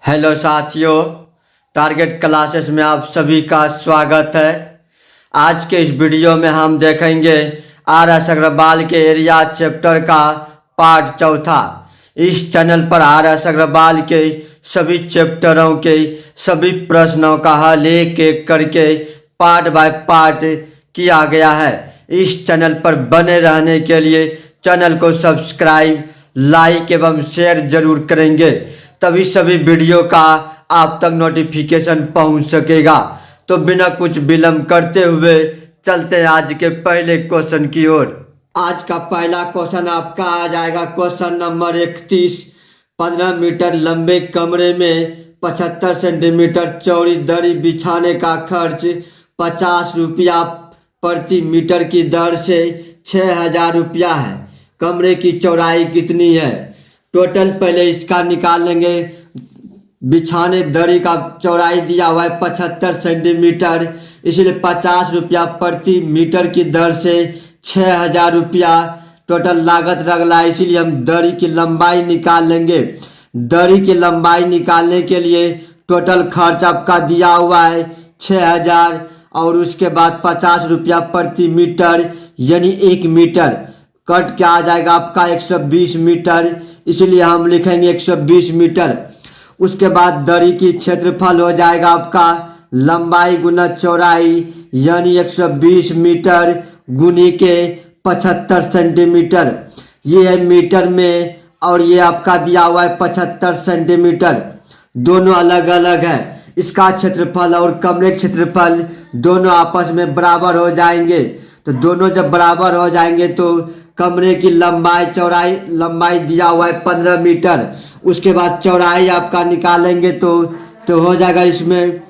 Hello साथियों, target classes में आप सभी का स्वागत है। आज के इस वीडियो में हम देखेंगे आर एस अग्रवाल के एरिया चैप्टर का पार्ट चौथा। इस चैनल पर आर एस अग्रवाल के सभी चैप्टरों के सभी प्रश्नों का हल एक एक करके पार्ट बाय पार्ट किया गया है। इस चैनल पर बने रहने के लिए चैनल को सब्सक्राइब, लाइक एवं शेयर जरूर करेंगे, तभी सभी वीडियो का आप तक नोटिफिकेशन पहुंच सकेगा। तो बिना कुछ विलंब करते हुए चलते हैं आज के पहले क्वेश्चन की ओर। आज का पहला क्वेश्चन आपका आ जाएगा क्वेश्चन नंबर 31। 15 मीटर लंबे कमरे में 75 सेंटीमीटर चौड़ी दरी बिछाने का खर्च 50 रुपया प्रति मीटर की दर से 6000 रुपया है। कमरे की चौड़ाई कितनी है? टोटल पहले इसका निकाल लेंगे। बिछाने दरी का चौड़ाई दिया हुआ है 75 सेंटीमीटर, इसलिए 50 रुपया प्रति मीटर की दर से 6000 रुपया टोटल लागत लग रहा है, इसीलिए हम दरी की लंबाई निकाल लेंगे। दरी की लंबाई निकालने के लिए टोटल खर्च आपका दिया हुआ है 6000 और उसके बाद 50 रुपया प्रति मीटर यानी 1 मीटर कट के आ जाएगा आपका 120 मीटर, इसलिए हम लिखेंगे 120 मीटर। उसके बाद दरी की क्षेत्रफल हो जाएगा आपका लंबाई गुना चौड़ाई यानी 120 मीटर गुनी के 75 सेंटीमीटर। ये है मीटर में और ये आपका दिया हुआ है 75 सेंटीमीटर, दोनों अलग अलग है। इसका क्षेत्रफल और कमरे क्षेत्रफल दोनों आपस में बराबर हो जाएंगे। तो दोनों जब बराबर हो जाएंगे तो कमरे की लंबाई दिया हुआ है 15 मीटर। उसके बाद चौड़ाई आपका निकालेंगे तो हो जाएगा, इसमें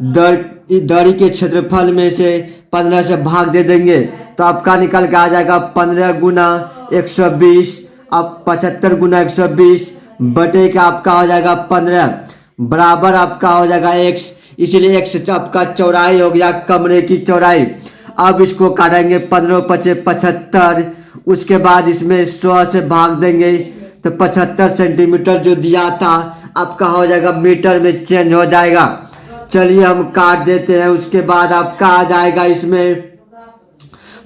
दरी के क्षेत्रफल में से 15 से भाग दे देंगे तो आपका निकल के आ जाएगा 15 गुना 120। अब 75 गुना 120 बटे का आपका हो जाएगा 15 बराबर आपका हो जाएगा x, इसलिए x आपका चौड़ाई हो गया कमरे की चौड़ाई। अब इसको काटेंगे 15 पचे 75, उसके बाद इसमें 100 से भाग देंगे तो 75 सेंटीमीटर जो दिया था आपका हो जाएगा मीटर में चेंज हो जाएगा। चलिए हम काट देते हैं। उसके बाद आपका आ जाएगा इसमें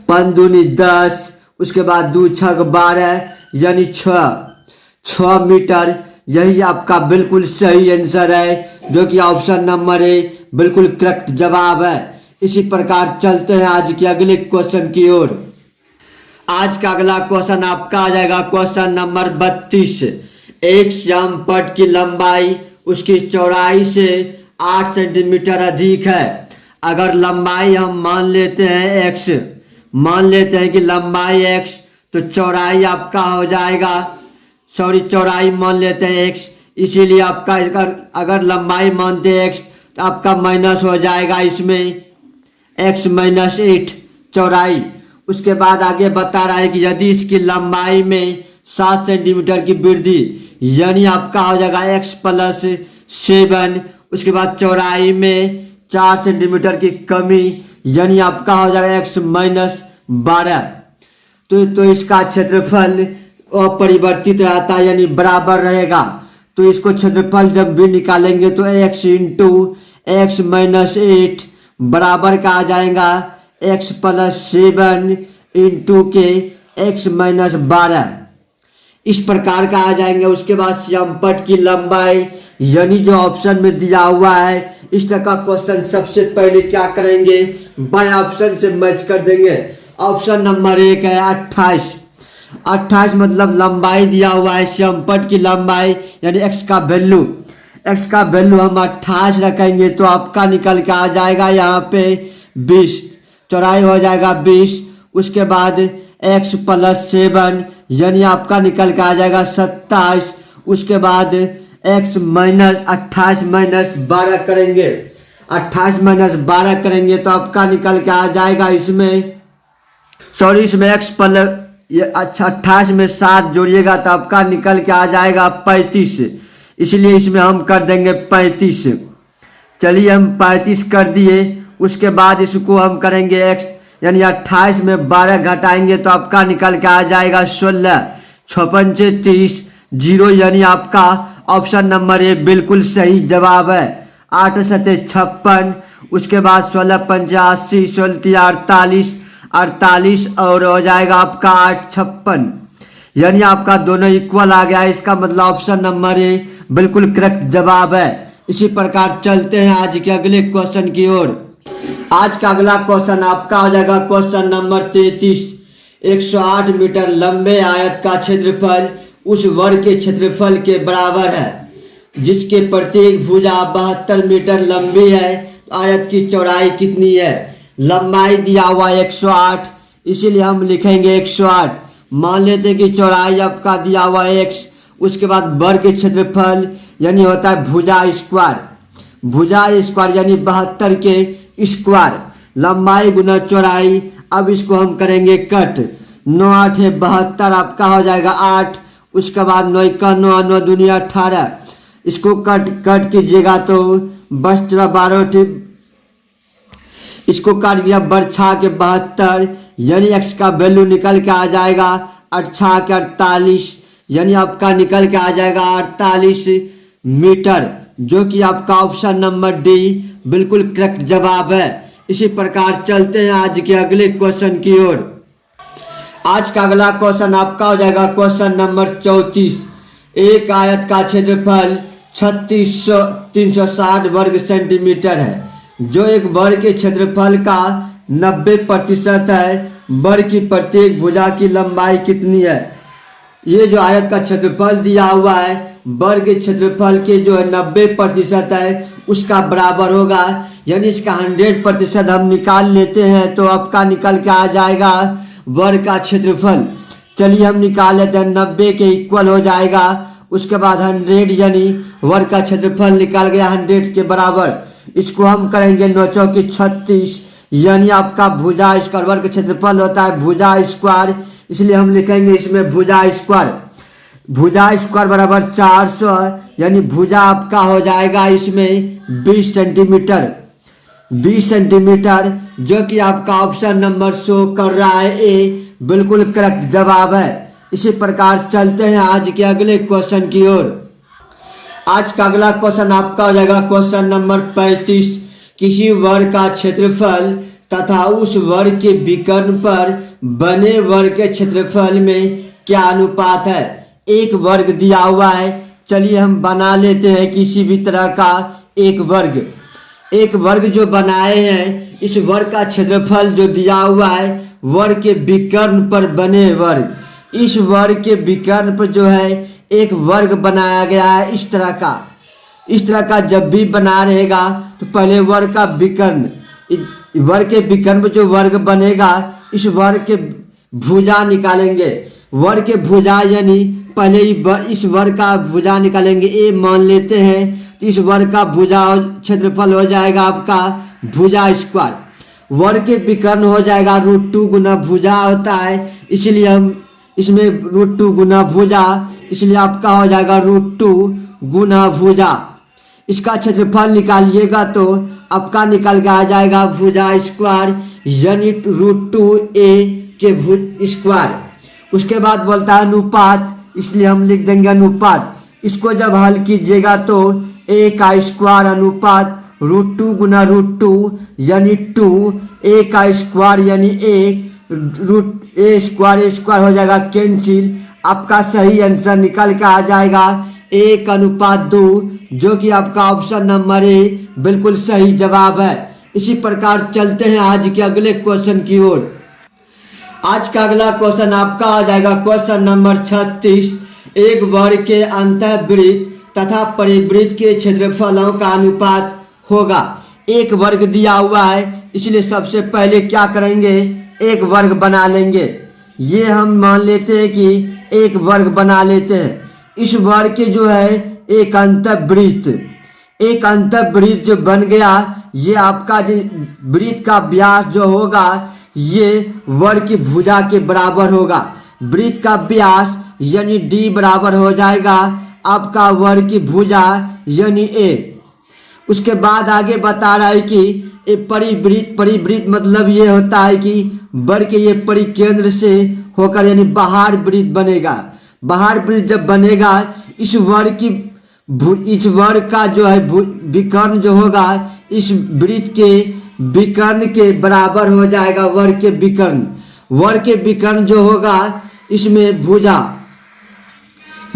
5 दूनी 10, उसके बाद 2 छक 12 यानी 6 मीटर। यही आपका बिल्कुल सही आंसर है, जो कि ऑप्शन नंबर ए बिल्कुल करेक्ट जवाब है। इसी प्रकार चलते हैं आज के अगले क्वेश्चन की ओर। आज का अगला क्वेश्चन आपका आ जाएगा क्वेश्चन नंबर 32। एक श्याम पट की लंबाई उसकी चौड़ाई से 8 सेंटीमीटर अधिक है। अगर लंबाई हम मान लेते हैं x, मान लेते हैं कि लंबाई x, तो चौड़ाई आपका हो जाएगा, चौड़ाई मान लेते हैं x, इसीलिए आपका अगर लंबाई मानते हैं x तो आपका माइनस हो जाएगा इसमें x माइनस 8 चौड़ाई। उसके बाद आगे बता रहा है कि यदि इसकी लंबाई में 7 सेंटीमीटर की वृद्धि यानी आपका हो जाएगा x प्लस 7, उसके बाद चौड़ाई में 4 सेंटीमीटर की कमी यानी आपका हो जाएगा x माइनस 12, तो इसका क्षेत्रफल अपरिवर्तित रहता है यानी बराबर रहेगा। तो इसको क्षेत्रफल जब भी निकालेंगे तो x इंटू एक्स माइनस 8 बराबर का आ जाएगा x प्लस 7 इंटू के x माइनस 12, इस प्रकार का आ जाएंगे। उसके बाद श्यामपट्ट की लंबाई यानी जो ऑप्शन में दिया हुआ है, इस तरह का क्वेश्चन सबसे पहले क्या करेंगे, बाय ऑप्शन से मैच कर देंगे। ऑप्शन नंबर 1 है 28 मतलब लंबाई दिया हुआ है श्यामपट्ट की लंबाई यानी x का वैल्यू हम 28 रखेंगे तो आपका निकल के आ जाएगा यहाँ पे 20, चौड़ाई हो जाएगा 20। उसके बाद x प्लस 7 यानी आपका निकल के आ जाएगा 27। उसके बाद x माइनस 28 माइनस 12 करेंगे, 28 माइनस 12 करेंगे तो आपका निकल के आ जाएगा इसमें x प्लस 28 में 7 जोड़िएगा तो आपका निकल के आ जाएगा 35, इसलिए इसमें हम कर देंगे 35। चलिए हम 35 कर दिए। उसके बाद इसको हम करेंगे x यानी 28 में 12 घटाएंगे तो आपका निकल के आ जाएगा 16, 56 30 0 यानी आपका ऑप्शन नंबर ए बिल्कुल सही जवाब है। 8 सते 56, उसके बाद 16 पंचे 80, 16 तिया 48, 48 और हो जाएगा आपका 8 56, यानी आपका दोनों इक्वल आ गया। इसका मतलब ऑप्शन नंबर ए बिल्कुल करेक्ट जवाब है। इसी प्रकार चलते हैं आज के अगले क्वेश्चन की ओर। आज का अगला क्वेश्चन आपका हो जाएगा क्वेश्चन नंबर 33। 108 मीटर लंबे आयत का क्षेत्रफल उस वर्ग के क्षेत्रफल के बराबर है जिसके प्रत्येक भुजा 72 मीटर लंबी है। आयत की चौड़ाई कितनी है? लंबाई दिया हुआ 108, इसीलिए हम लिखेंगे 108। मान लेते हैं कि चौड़ाई आपका दिया हुआ x, उसके बाद वर्ग के क्षेत्रफल यानी होता है भुजा स्क्वायर, भुजा स्क्वायर यानी 72 के स्क्वायर, लंबाई गुना चौड़ाई। अब इसको हम करेंगे कट। 9 8 है 72, आपका हो जाएगा 8, उसके बाद 9 का 9, 9 दूनी 18, इसको कट कीजिएगा तो बस 12, इसको काट दिया बरछा के 72, यानी x का वैल्यू निकल के आ जाएगा 8 के 48, यानी आपका निकल के आ जाएगा 48 मीटर, जो कि आपका ऑप्शन नंबर डी बिल्कुल करेक्ट जवाब है। इसी प्रकार चलते हैं आज के अगले क्वेश्चन की ओर। आज का अगला क्वेश्चन आपका हो जाएगा क्वेश्चन नंबर 34। एक आयत का क्षेत्रफल 360 वर्ग सेंटीमीटर है, जो एक वर्ग के क्षेत्रफल का 90% है। वर्ग की प्रत्येक भुजा की लंबाई कितनी है? ये जो आयत का क्षेत्रफल दिया हुआ है वर्ग के क्षेत्रफल के जो है 90% है उसका बराबर होगा, यानी इसका 100% हम निकाल लेते हैं तो आपका निकल के आ जाएगा वर्ग का क्षेत्रफल। चलिए हम निकाल लेते हैं, 90 के इक्वल हो जाएगा, उसके बाद 100 यानी वर्ग का क्षेत्रफल निकाल गया 100 के बराबर। इसको हम करेंगे 9 चौकी 36, यानी आपका भुजा स्क्वायर, वर्ग का क्षेत्रफल होता है भुजा स्क्वायर, इसलिए हम लिखेंगे इसमें भुजा स्क्वायर। भुजा स्क्वायर बराबर 400, यानी भुजा आपका हो जाएगा इसमें 20 सेंटीमीटर, 20 सेंटीमीटर, जो कि आपका ऑप्शन नंबर शो कर रहा है ए बिल्कुल करेक्ट जवाब है। इसी प्रकार चलते हैं आज के अगले क्वेश्चन की ओर। आज का अगला क्वेश्चन आपका हो जाएगा क्वेश्चन नंबर 35। किसी वर्ग का क्षेत्रफल तथा उस वर्ग के विकर्ण पर बने वर्ग के क्षेत्रफल में क्या अनुपात है? एक वर्ग दिया हुआ है, चलिए हम बना लेते हैं किसी भी तरह का एक वर्ग। एक वर्ग जो बनाए हैं, इस वर्ग का क्षेत्रफल जो दिया हुआ है वर्ग के विकर्ण पर बने वर्ग, इस वर्ग के विकर्ण पर जो है एक वर्ग बनाया गया है इस तरह का जब भी बना रहेगा तो पहले वर्ग का विकर्ण, वर्ग के विकर्ण पर जो वर्ग बनेगा इस वर्ग के भुजा निकालेंगे। वर्ग के भुजा यानी पहले इस वर्ग का भुजा निकालेंगे, ए मान लेते हैं, तो इस वर्ग का भुजा क्षेत्रफल हो जाएगा आपका भुजा स्क्वायर। वर्ग के विकर्ण हो जाएगा √2 गुना भुजा होता है, इसलिए हम इसमें √2 गुना भुजा, इसलिए आपका हो जाएगा √2 गुना भुजा। इसका क्षेत्रफल निकालिएगा तो आपका निकल के आ जाएगा भुजा स्क्वायर, यानी √2a के स्क्वायर। उसके बाद बोलता है अनुपात, इसलिए हम लिख देंगे अनुपात। इसको जब हल कीजिएगा तो a का स्क्वायर अनुपात √2 गुना √2 यानी 2, a का स्क्वायर यानी 1, a स्क्वायर हो जाएगा कैंसिल। आपका सही आंसर निकल के आ जाएगा 1:2, जो कि आपका ऑप्शन नंबर ए बिल्कुल सही जवाब है। इसी प्रकार चलते हैं आज के अगले क्वेश्चन की ओर। आज का अगला क्वेश्चन आपका आ जाएगा क्वेश्चन नंबर 36। एक वर्ग के अंतःवृत्त तथा परिवृत्त के क्षेत्रफलों का अनुपात होगा। एक वर्ग दिया हुआ है, इसलिए सबसे पहले क्या करेंगे, एक वर्ग बना लेंगे। ये हम मान लेते हैं कि एक वर्ग बना लेते हैं। इस वर्ग के जो है एक अंतःवृत्त जो बन गया, ये आपका जो वृत्त का व्यास जो होगा ये वर्ग की भुजा के बराबर होगा। वृत्त का व्यास यानी d बराबर हो जाएगा आपका वर्ग की भुजा यानी a। उसके बाद आगे बता रहा है कि परिवृत्त मतलब ये होता है कि वर्ग के ये परिकेंद्र से होकर यानी बाहर वृत्त बनेगा। बाहर वृत्त जब बनेगा, इस वर्ग की इस वर्ग का जो है विकर्ण जो होगा इस वृत्त के विकर्ण के बराबर हो जाएगा। वर्ग के विकर्ण जो होगा इसमें भुजा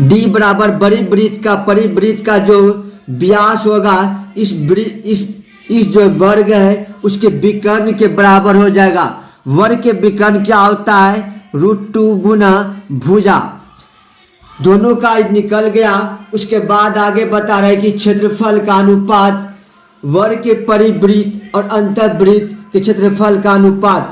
डी बराबर बड़ी वृत्त का परिवृत्त का जो व्यास होगा इस जो वर्ग है उसके विकर्ण के बराबर हो जाएगा। वर्ग के विकर्ण क्या होता है? √2 गुना भुजा। दोनों का निकल गया। उसके बाद आगे बता रहे कि क्षेत्रफल का अनुपात वर्ग के परिवृत्त और अंतर्वृत्त के क्षेत्रफल का अनुपात।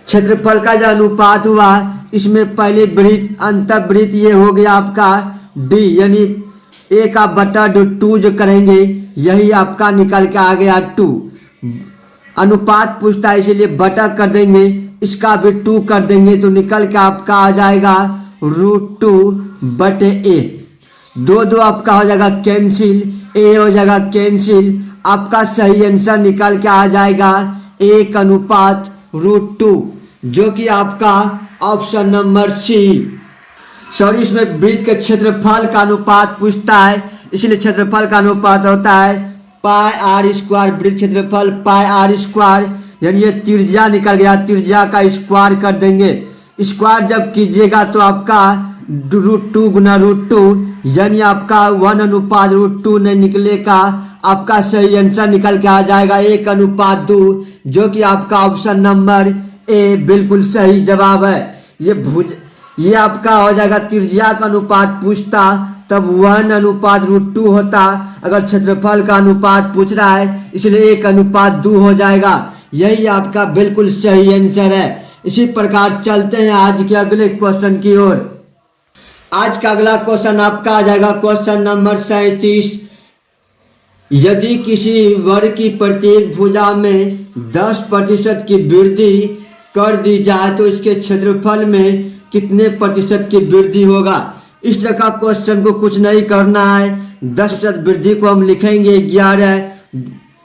क्षेत्रफल का जो अनुपात हुआ इसमें पहले वृत्त अंतर्वृत्त ये हो गया आपका डी, यानी ए का बटा 2 जो करेंगे यही आपका निकल के आ गया 2। अनुपात पूछता है इसलिए बटा कर देंगे, इसका भी 2 कर देंगे तो निकल के आपका आ जाएगा √2/a। 2 आपका हो जाएगा कैंसिल, ए हो जाएगा कैंसिल। आपका सही आंसर निकल के आ जाएगा 1:√2 जो कि आपका ऑप्शन नंबर सी। सॉरी, इसमें वृत्त के क्षेत्रफल का अनुपात पूछता है इसलिए क्षेत्रफल का अनुपात होता है πr²। वृत्त क्षेत्रफल πr², यानी ये त्रिज्या निकल गया, त्रिज्या का स्क्वायर कर देंगे। स्क्वायर जब कीजिएगा तो आपका √2 गुना √2 यानी आपका 1:√2 नहीं निकलेगा। आपका सही आंसर निकल के आ जाएगा 1:2 जो कि आपका ऑप्शन नंबर ए बिल्कुल सही जवाब है। ये आपका हो जाएगा त्रिज्या का अनुपात पूछता तब 1:√2 होता। अगर क्षेत्रफल का अनुपात पूछ रहा है इसलिए 1:2 हो जाएगा। यही आपका बिल्कुल सही आंसर है। इसी प्रकार चलते हैं आज के अगले क्वेश्चन की ओर। आज का अगला क्वेश्चन आपका आ जाएगा क्वेश्चन नंबर 37। यदि किसी वर्ग की प्रत्येक भुजा में 10% की वृद्धि कर दी जाए तो इसके क्षेत्रफल में कितने प्रतिशत की वृद्धि होगा? इस तरह का क्वेश्चन को कुछ नहीं करना है। 10% वृद्धि को हम लिखेंगे 11।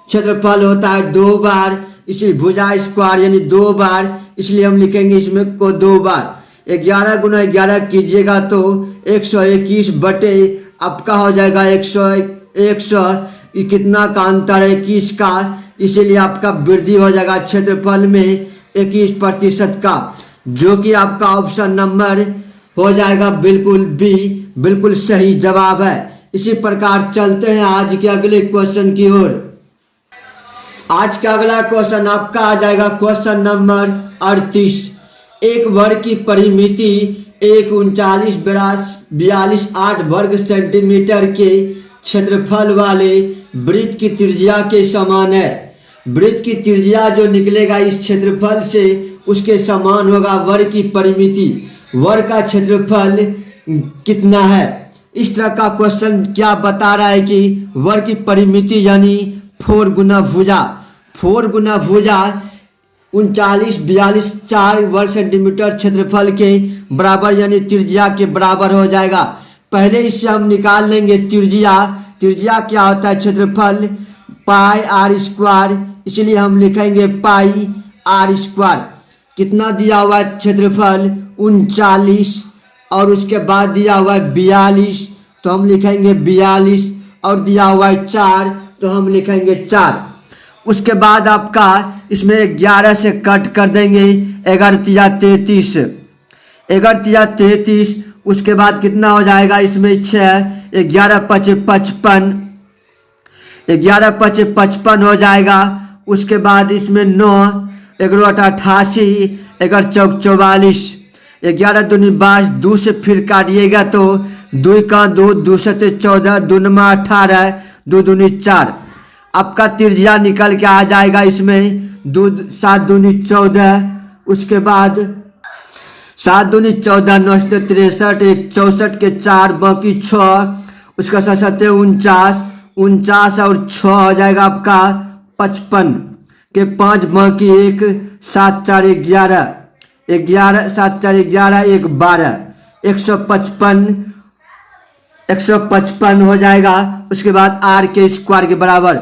क्षेत्रफल होता है 2 बार, इसलिए भुजा स्क्वायर यानी 2 बार, इसलिए हम लिखेंगे इसमें को 2 बार। 11 गुना 11 कीजिएगा तो 121 बटे आपका हो जाएगा 100 कितना का अंतर है 21 का, इसीलिए आपका वृद्धि हो जाएगा क्षेत्रफल में 21% का जो कि आपका ऑप्शन नंबर हो जाएगा बिल्कुल बी, बिल्कुल सही जवाब है। इसी प्रकार चलते हैं आज के अगले क्वेश्चन की ओर। आज का अगला क्वेश्चन आपका आ जाएगा क्वेश्चन नंबर 38। एक वर्ग की परिमिति 139,42,8 वर्ग सेंटीमीटर के क्षेत्रफल वाले वृत्त की त्रिज्या के समान है। वृत्त की त्रिज्या जो निकलेगा इस क्षेत्रफल से उसके समान होगा वर्ग की परिमिति। वर्ग का क्षेत्रफल कितना है? इस तरह का क्वेश्चन क्या बता रहा है कि वर्ग की परिमिति यानी 4 गुना भुजा 39,42,4 वर्ग सेंटीमीटर क्षेत्रफल के बराबर यानी त्रिज्या के बराबर हो जाएगा। पहले इससे हम निकाल लेंगे त्रिज्या क्या होता है? क्षेत्रफल πr², इसलिए हम लिखेंगे πr²। कितना दिया हुआ है क्षेत्रफल? 39 और उसके बाद दिया हुआ है 42 तो हम लिखेंगे 42 और दिया हुआ है 4 तो हम लिखेंगे 4। उसके बाद आपका इसमें 11 से कट कर देंगे 11×3 33। उसके बाद कितना हो जाएगा इसमें 6, 11×5 = 55 हो जाएगा। उसके बाद इसमें 9, 11×8 = 88, 11×4 = 44, 11×2 = 22, 2 से फिर काटिएगा तो 2 का 2, 2 से 14, 2 × 18, 2 दूनी 4। आपका त्रिज्या निकल के आ जाएगा इसमें 7 दूनी 14। उसके बाद 7 दूनी 14, 9 से 63, 1 64 के 4 बाकी 6, उसका 7 49 और 6 हो जाएगा आपका 55 के 5 बाकी 1 7 4 11 7 4 11 1 12 155 हो जाएगा। उसके बाद r के स्क्वायर के बराबर।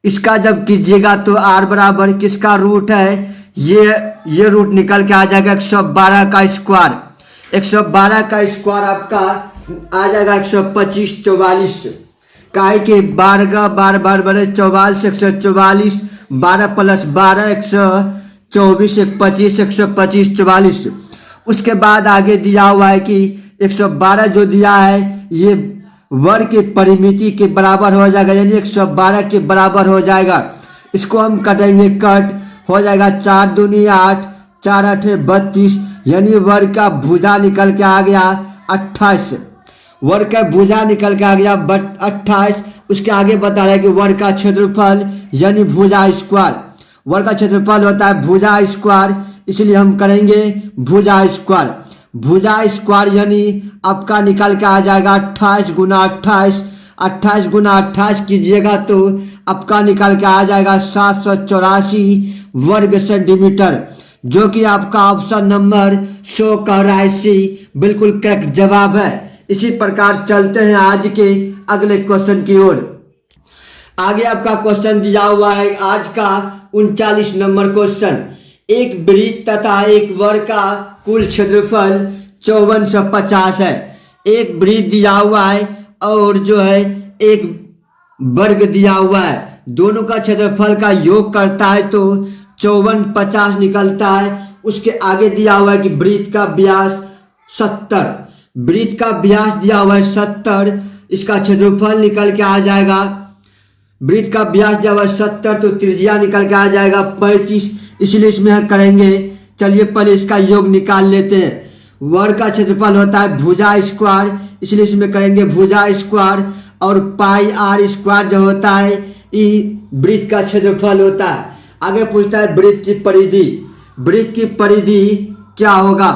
इसका जब कीजिएगा तो r बराबर किसका रूट है? ये रूट निकल के आ जाएगा 112 का स्क्वायर। 112 का स्क्वायर आपका आ जाएगा 125 44 काहे के 12 का 12 12 12 44 144 12 प्लस 12 124 125 125 44। उसके बाद आगे दिया हुआ है कि 112 जो दिया है ये वर्ग की परिमिति के बराबर हो जाएगा, यानी 112 के बराबर हो जाएगा। इसको हम कटेंगे, कट हो जाएगा 4 दूनी 8 4 8 32, यानी वर्ग का भुजा निकल के आ गया 28। वर्ग का भुजा निकल के आ गया 28। उसके आगे बता रहा है कि वर्ग का क्षेत्रफल यानी भुजा स्क्वायर, वर्ग का क्षेत्रफल होता है भुजा स्क्वायर, इसलिए हम करेंगे भुजा स्क्वायर। भुजा स्क्वायर यानी आपका निकल के आ जाएगा 28 गुना 28, 28 गुना 28 कीजिएगा तो आपका निकल के आ जाएगा 784 वर्ग सेंटीमीटर, जो कि आपका ऑप्शन नंबर शो कर रहा है सी बिल्कुल करेक्ट जवाब है। इसी प्रकार चलते हैं आज के अगले क्वेश्चन की ओर। आगे आपका क्वेश्चन दिया हुआ है आज का 39 नंबर क्वेश्चन। एक वृत्त तथा एक वर्ग का कुल क्षेत्रफल 5450 है। एक वृत्त दिया हुआ है और जो है एक वर्ग दिया हुआ है, दोनों का क्षेत्रफल का योग करता है तो 5450 निकलता है। उसके आगे दिया हुआ है कि वृत्त का व्यास 70, वृत्त का व्यास दिया हुआ है 70, इसका क्षेत्रफल निकल के आ जाएगा, वृत्त का व्यास दिया हुआ है 70 तो त्रिज्या निकल के आ जाएगा 35, इसलिए इसमें हम करेंगे। चलिए पहले इसका योग निकाल लेते हैं। वर्ग का क्षेत्रफल होता है भुजा स्क्वायर, इसलिए इसमें करेंगे भुजा स्क्वायर, और पाई आर स्क्वायर जो होता है ये वृत्त का क्षेत्रफल होता है। आगे पूछता है वृत्त की परिधि, वृत्त की परिधि क्या होगा?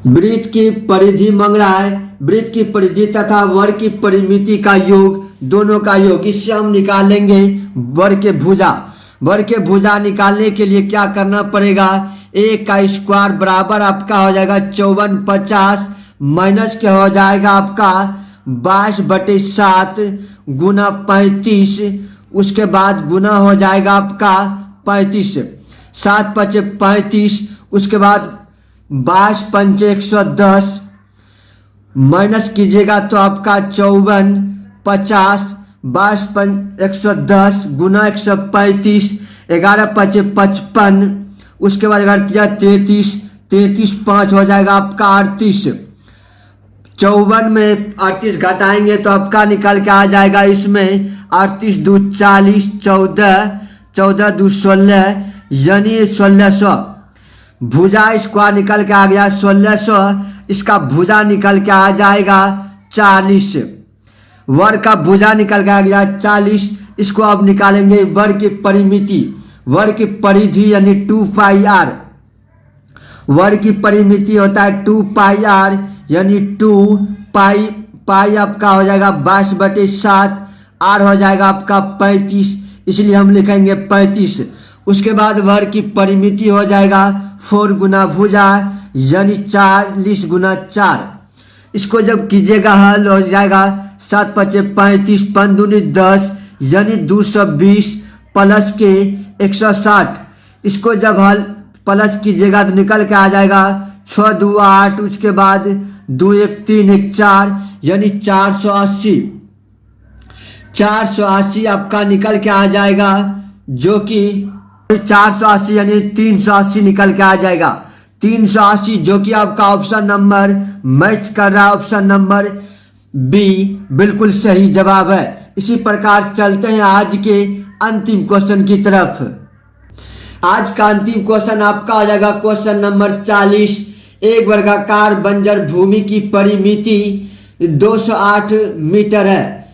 वृत्त की परिधि मांग रहा है, वृत्त की परिधि तथा वर्ग की परिमिति का योग, दोनों का योग, इससे हम निकालेंगे वर्ग के भुजा। वर्ग के भुजा निकालने के लिए क्या करना पड़ेगा? एक का स्क्वायर बराबर आपका हो जाएगा 5450 माइनस के हो जाएगा आपका 22/7 गुना 35, उसके बाद गुना हो जाएगा आपका 35, 7 5 35, उसके बाद 22 5 110 माइनस कीजिएगा तो आपका 5450, 22 5 110 गुना 135, 11 5 55, उसके बाद 33 33 5 हो जाएगा आपका 38। 54 में 38 घटाएंगे तो आपका निकल के आ जाएगा इसमें 38 2 40, 14 14 2 16, यानी 1600। भुजा स्क्वायर निकल के आ गया 1600, इसका भुजा निकल के आ जाएगा 40। वर्ग का भुजा निकल के आ गया 40, इसको अब निकालेंगे वर्ग की परिमिति, वर्ग की परिधि यानी 2 पाई आर। वर्ग की परिमिति होता है 2 पाई आर, यानी 2 पाई, पाई आपका हो जाएगा 22/7, आर हो जाएगा आपका 35, इसलिए हम लिखेंगे 35। उसके बाद वर्ग की परिमिति हो जाएगा 4 गुना भुजा यानी 40 गुना 4। इसको जब कीजिएगा हल हो जाएगा 7 5 35, 5 दूनी 10 यानी 220 प्लस के 160। इसको जब हल प्लस कीजिएगा तो निकल के आ जाएगा 6 2 8, उसके बाद 2 1 3 1 4 यानी 480। 480 आपका निकल के आ जाएगा, जो कि 480 यानी 380 निकल के आ जाएगा। 380 जो कि आपका ऑप्शन नंबर मैच कर रहा है, ऑप्शन नंबर बी बिल्कुल सही जवाब है। इसी प्रकार चलते हैं आज के अंतिम क्वेश्चन की तरफ। आज का अंतिम क्वेश्चन आपका हो जाएगा क्वेश्चन नंबर 40। एक वर्गाकार बंजर भूमि की परिमिति 208 मीटर है।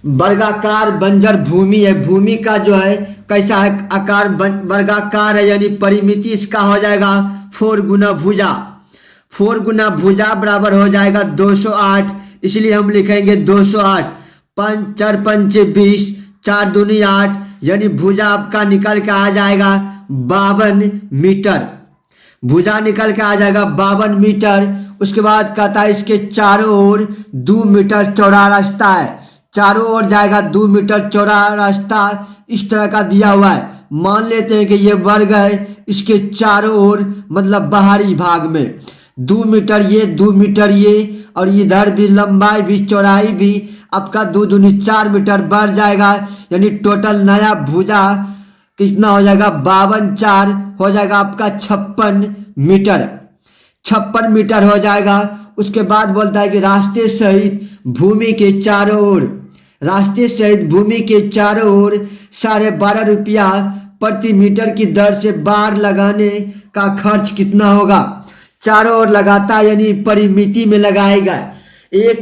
वर्गाकार बंजर भूमि है, भूमि का जो है कैसा है आकार, वर्गाकार है, यानी परिमिति इसका हो जाएगा 4 गुना भुजा। 4 गुना भुजा बराबर हो जाएगा 208, इसलिए हम लिखेंगे 208। 5 4 5 20, 4 दूनी 8, यानी भुजा आपका निकल के आ जाएगा 52 मीटर। भुजा निकल के आ जाएगा 52 मीटर। उसके बाद कहता है इसके चारों ओर 2 मीटर चौड़ा रास्ता है। चारों ओर जाएगा 2 मीटर चौड़ा रास्ता इस तरह का दिया हुआ है। मान लेते हैं कि ये वर्ग है, इसके चारों ओर मतलब बाहरी भाग में 2 मीटर ये 2 मीटर ये, और इधर भी लंबाई भी चौड़ाई भी आपका 2 दूनी 4 मीटर बढ़ जाएगा। यानी टोटल नया भुजा कितना हो जाएगा, 52 4 हो जाएगा आपका 56 मीटर। 56 मीटर हो जाएगा। उसके बाद बोलता है कि रास्ते सहित भूमि के चारों ओर, रास्ते सहित भूमि के चारों ओर 12.5 रुपया प्रति मीटर की दर से बाड़ लगाने का खर्च कितना होगा। चारों ओर लगाता यानी परिमिति में लगाएगा। एक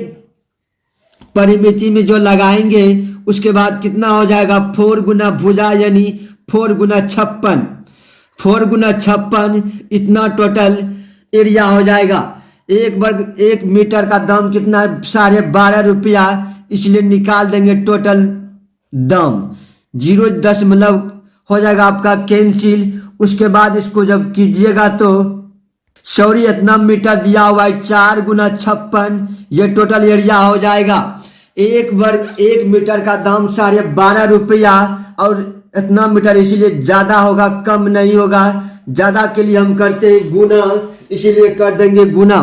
परिमिति में जो लगाएंगे उसके बाद कितना हो जाएगा, 4 गुना भुजा यानी 4 गुना 56, 4 गुना 56 इतना टोटल एरिया हो जाएगा। 1 मीटर का दाम कितना है, 12.5 रुपया, इसलिए निकाल देंगे टोटल दाम। 0 हो जाएगा आपका कैंसिल। उसके बाद इसको जब कीजिएगा तो सॉरी इतना मीटर दिया हुआ है, 4 गुना 56 ये टोटल एरिया हो जाएगा। 1 मीटर का दाम 12.5 रुपया और इतना मीटर, इसीलिए ज़्यादा होगा कम नहीं होगा। ज़्यादा के लिए हम करते हैं गुना, इसीलिए कर देंगे गुना।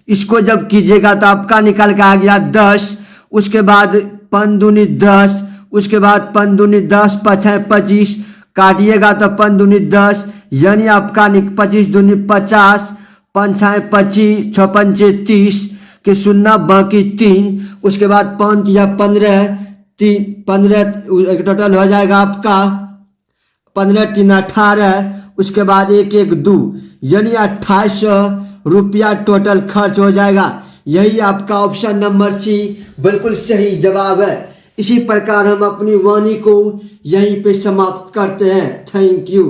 इसको जब कीजिएगा तो आपका निकल के आ गया 10। उसके बाद 5 दूनी 10, उसके बाद 5 दूनी 10, 5 25 काटिएगा तो 5 दूनी 10 यानी आपका 25 दूनी 50, 5 25, 6 पंचे 30 के शून्य बाकी 3। उसके बाद 5 या 15 15 टोटल हो जाएगा आपका 15 3 18। उसके बाद 1 1 2 यानी 2800 रुपया टोटल खर्च हो जाएगा। यही आपका ऑप्शन नंबर सी बिल्कुल सही जवाब है। इसी प्रकार हम अपनी वाणी को यहीं पे समाप्त करते हैं। Thank you.